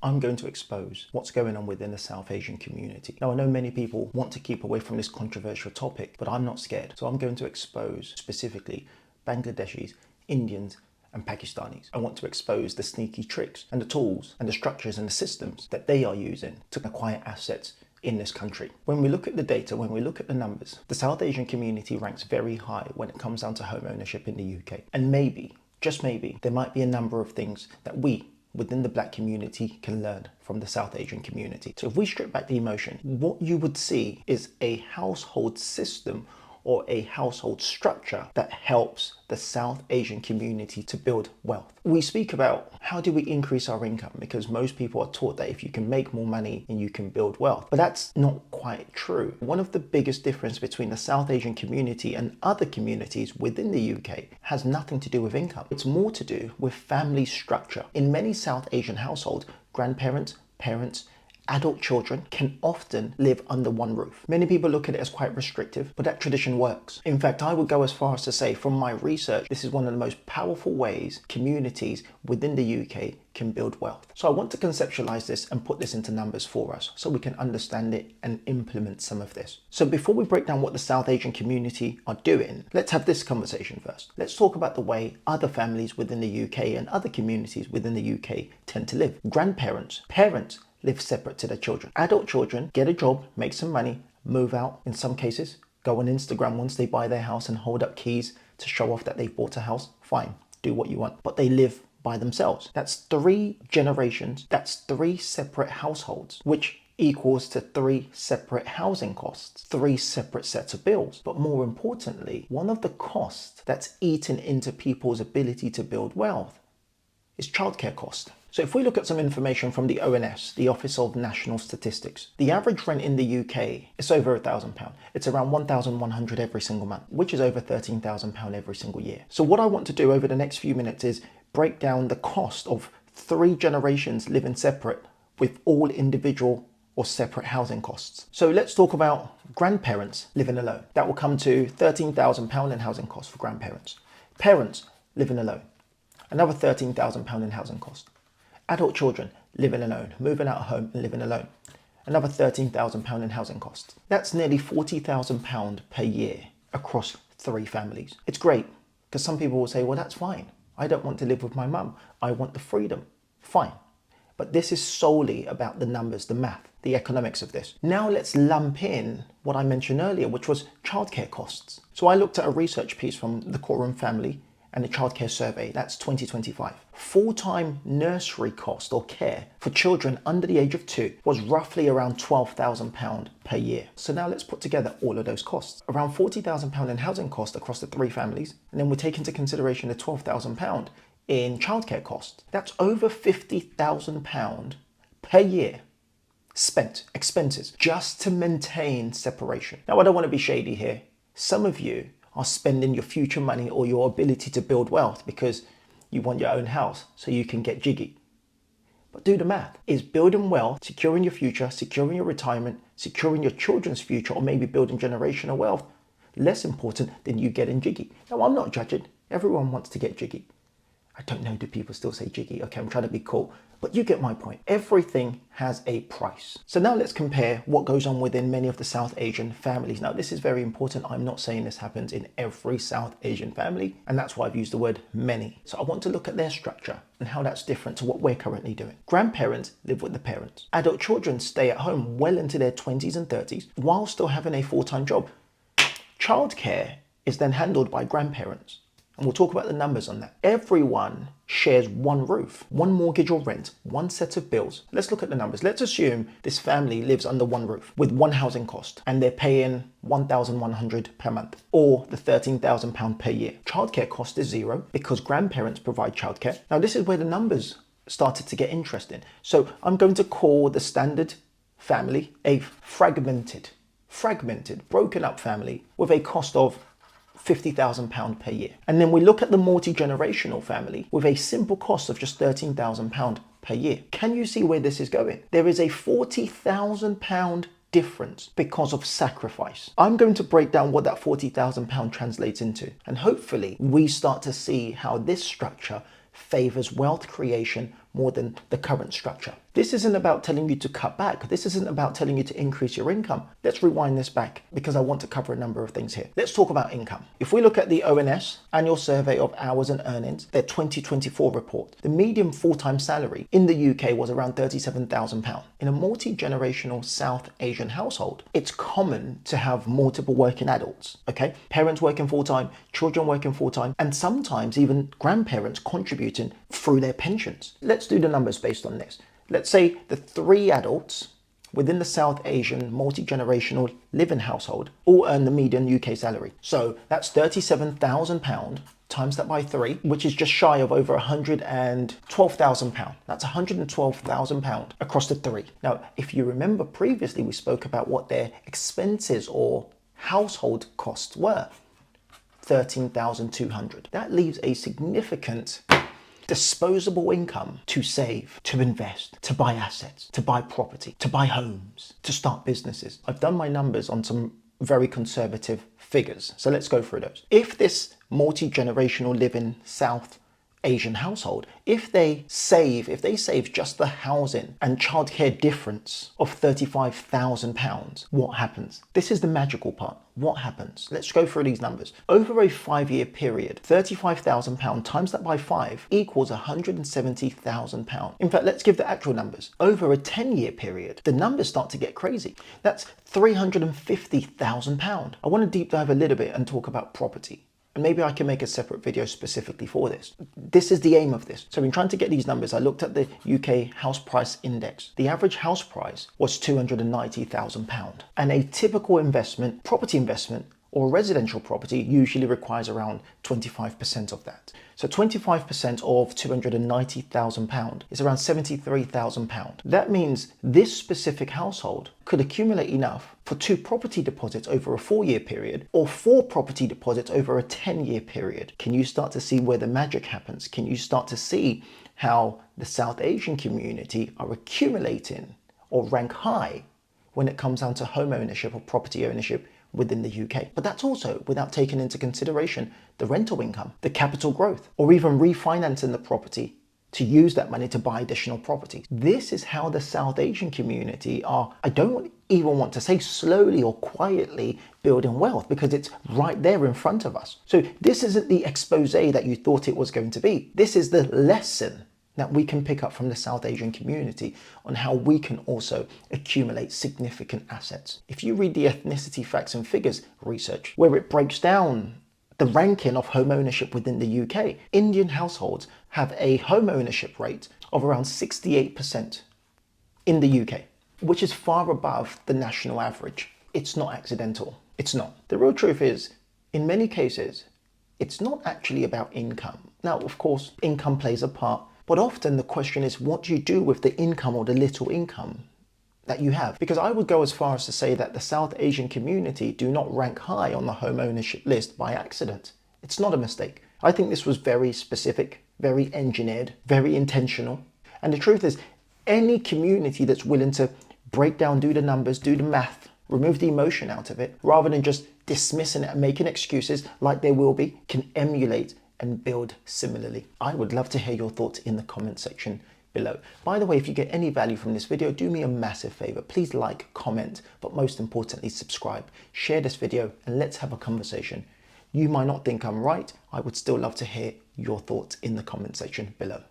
I'm going to expose what's going on within the South Asian community. Now, I know many people want to keep away from this controversial topic, but I'm not scared. So I'm going to expose specifically Bangladeshis, Indians, and Pakistanis. I want to expose the sneaky tricks and the tools and the structures and the systems that they are using to acquire assets in this country. When we look at the data, when we look at the numbers, the South Asian community ranks very high when it comes down to home ownership in the UK. And maybe, just maybe, there might be a number of things that we within the black community can learn from the South Asian community. So if we strip back the emotion, what you would see is a household system or a household structure that helps the South Asian community to build wealth. We speak about how do we increase our income, because most people are taught that if you can make more money then you can build wealth. But that's not quite true. One of the biggest difference between the South Asian community and other communities within the UK has nothing to do with income. It's more to do with family structure. In many South Asian households, grandparents, parents, adult children can often live under one roof. Many people look at it as quite restrictive, but that tradition works. In fact, I would go as far as to say, from my research, this is one of the most powerful ways communities within the UK can build wealth. So I want to conceptualize this and put this into numbers for us so we can understand it and implement some of this. So before we break down what the South Asian community are doing, let's have this conversation first. Let's talk about the way other families within the UK and other communities within the UK tend to live. Grandparents, parents, live separate to their children. Adult children get a job, make some money, move out. In some cases, go on Instagram once they buy their house and hold up keys to show off that they've bought a house. Fine, do what you want. But they live by themselves. That's 3 generations. That's 3 separate households, which equals to 3 separate housing costs, 3 separate sets of bills. But more importantly, one of the costs that's eaten into people's ability to build wealth is childcare cost. So if we look at some information from the ONS, the Office of National Statistics, the average rent in the UK is over £1,000. It's around 1,100 every single month, which is over £13,000 every single year. So what I want to do over the next few minutes is break down the cost of 3 generations living separate with all individual or separate housing costs. So let's talk about grandparents living alone. That will come to £13,000 in housing costs for grandparents. Parents living alone, another £13,000 in housing cost. Adult children living alone, moving out of home and living alone, another £13,000 in housing costs. That's nearly £40,000 per year across 3 families. It's great because some people will say, well, that's fine. I don't want to live with my mum. I want the freedom. Fine. But this is solely about the numbers, the math, the economics of this. Now let's lump in what I mentioned earlier, which was childcare costs. So I looked at a research piece from the Quorum family and the childcare survey, that's 2025. Full-time nursery cost or care for children under the age of 2 was roughly around £12,000 per year. So now let's put together all of those costs. Around £40,000 in housing cost across the 3 families, and then we take into consideration the £12,000 in childcare costs. That's over £50,000 per year spent, expenses, just to maintain separation. Now, I don't want to be shady here. Some of you are spending your future money or your ability to build wealth because you want your own house so you can get jiggy. But do the math. Is building wealth, securing your future, securing your retirement, securing your children's future, or maybe building generational wealth less important than you getting jiggy? Now, I'm not judging. Everyone wants to get jiggy. I don't know, do people still say jiggy? Okay, I'm trying to be cool. But you get my point. Everything has a price. So now let's compare what goes on within many of the South Asian families. Now, this is very important. I'm not saying this happens in every South Asian family, and that's why I've used the word many. So I want to look at their structure and how that's different to what we're currently doing. Grandparents live with the parents. Adult children stay at home well into their 20s and 30s while still having a full-time job. Childcare is then handled by grandparents. And we'll talk about the numbers on that. Everyone shares one roof, one mortgage or rent, one set of bills. Let's look at the numbers. Let's assume this family lives under one roof with one housing cost and they're paying £1,100 per month or the £13,000 per year. Childcare cost is 0 because grandparents provide childcare. Now, this is where the numbers started to get interesting. So I'm going to call the standard family a fragmented, broken up family with a cost of £50,000 per year. And then we look at the multi-generational family with a simple cost of just £13,000 per year. Can you see where this is going? There is a £40,000 difference because of sacrifice. I'm going to break down what that £40,000 translates into, and hopefully we start to see how this structure favors wealth creation more than the current structure. This isn't about telling you to cut back. This isn't about telling you to increase your income. Let's rewind this back because I want to cover a number of things here. Let's talk about income. If we look at the ONS Annual Survey of Hours and Earnings, their 2024 report, the median full-time salary in the UK was around £37,000. In a multi-generational South Asian household, it's common to have multiple working adults, okay? Parents working full-time, children working full-time, and sometimes even grandparents contributing through their pensions. Let's do the numbers based on this. Let's say the 3 adults within the South Asian multi-generational living household all earn the median UK salary. So that's £37,000 times that by 3, which is just shy of over £112,000. That's £112,000 across the 3. Now, if you remember previously, we spoke about what their expenses or household costs were. 13,200. That leaves a significant disposable income to save, to invest, to buy assets, to buy property, to buy homes, to start businesses. I've done my numbers on some very conservative figures. So let's go through those. If this multi-generational living South Asian household, if they save just the housing and childcare difference of £35,000, what happens? This is the magical part. What happens? Let's go through these numbers. Over a 5-year period, £35,000 times that by 5 equals £170,000. In fact, let's give the actual numbers. Over a 10-year period, the numbers start to get crazy. That's £350,000. I want to deep dive a little bit and talk about property. And maybe I can make a separate video specifically for this. This is the aim of this. So in trying to get these numbers, I looked at the UK house price index. The average house price was £290,000. And a typical investment, property investment, or residential property usually requires around 25% of that. So 25% of £290,000 is around £73,000. That means this specific household could accumulate enough for 2 property deposits over a 4-year period or 4 property deposits over a 10-year period. Can you start to see where the magic happens? Can you start to see how the South Asian community are accumulating or rank high when it comes down to home ownership or property ownership within the UK? But that's also without taking into consideration the rental income, the capital growth, or even refinancing the property to use that money to buy additional properties. This is how the South Asian community are, I don't even want to say slowly or quietly building wealth, because it's right there in front of us. So this isn't the expose that you thought it was going to be. This is the lesson that we can pick up from the South Asian community on how we can also accumulate significant assets. If you read the ethnicity facts and figures research, where it breaks down the ranking of home ownership within the UK, Indian households have a home ownership rate of around 68% in the UK, which is far above the national average. It's not accidental. It's not. The real truth is, in many cases, it's not actually about income. Now, of course, income plays a part, but often the question is, what do you do with the income or the little income that you have? Because I would go as far as to say that the South Asian community do not rank high on the home ownership list by accident. It's not a mistake. I think this was very specific, very engineered, very intentional. And the truth is, any community that's willing to break down, do the numbers, do the math, remove the emotion out of it, rather than just dismissing it and making excuses like there will be, can emulate and build similarly. I would love to hear your thoughts in the comment section below. By the way, if you get any value from this video, do me a massive favor. Please like, comment, but most importantly, subscribe. Share this video and let's have a conversation. You might not think I'm right. I would still love to hear your thoughts in the comment section below.